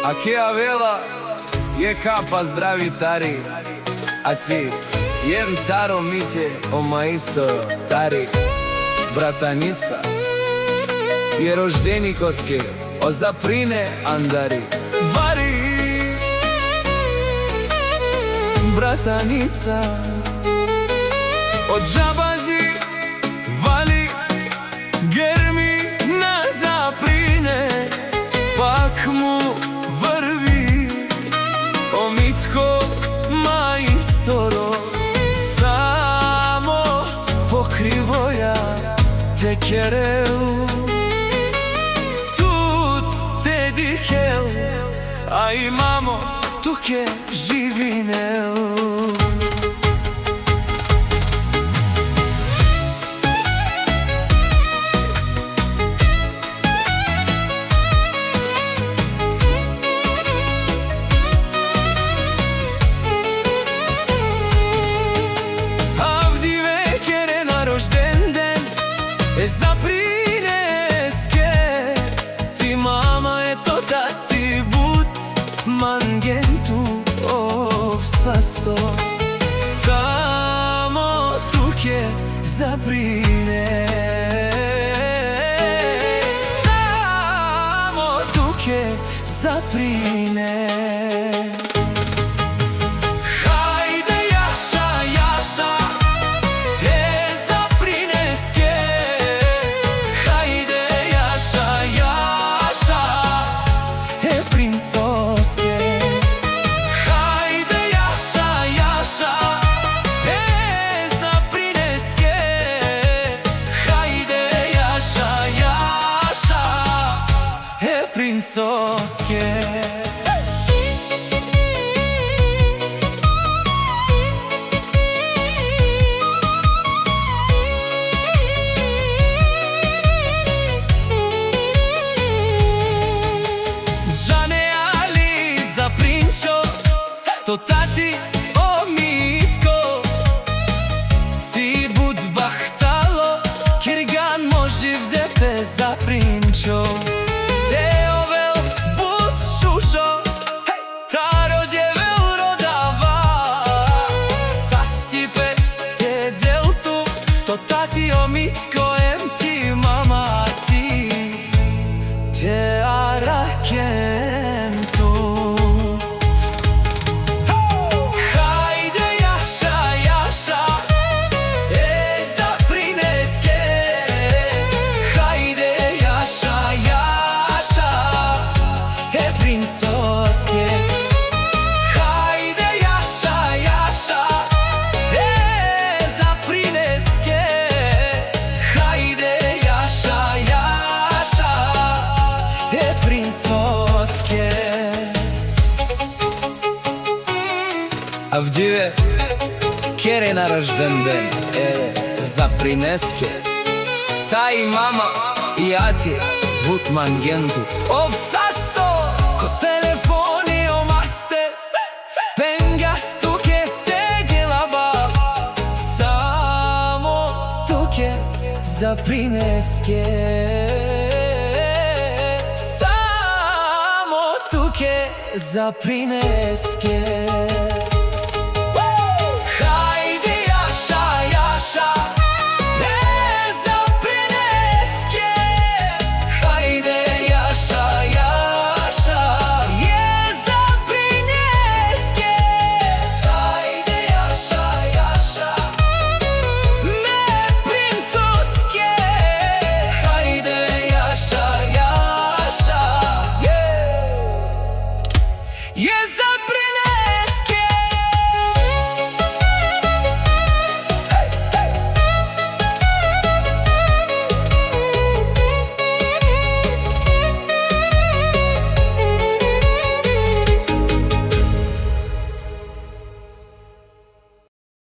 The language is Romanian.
A Kea vela je kapa zdravi tari, a ti jem taro mite o maisto tari. Брataница je roždenikoske o zaprine andari. Vari Брataница od džabazi vali germi na zaprine, pak mu vrvi o mitko majstoro, samo pokrivoja te kereu tut te dikel, a imamo tuke živineu. Zaprineske ti mama eto da ti but mangentu ovsasto, samo tuke zaprine, samo tuke zaprine. Princoske Žane ali za prinčo, to tati o mitko, si bud bahtalo, kirgan može vdepe za prinčo. To tati o mitko em ti mama ti te arakem tut. Hajde jaša, jaša, zaprineske. Hajde jaša, jaša, princoske. Авдиве, кере на рожден ден, запринеске. Та и мама, и ати, бут мангенту. Овсасто, ко телефони омасте, пенгас туке те гелаба, само туке запринеске. Само туке запринеске. Yes,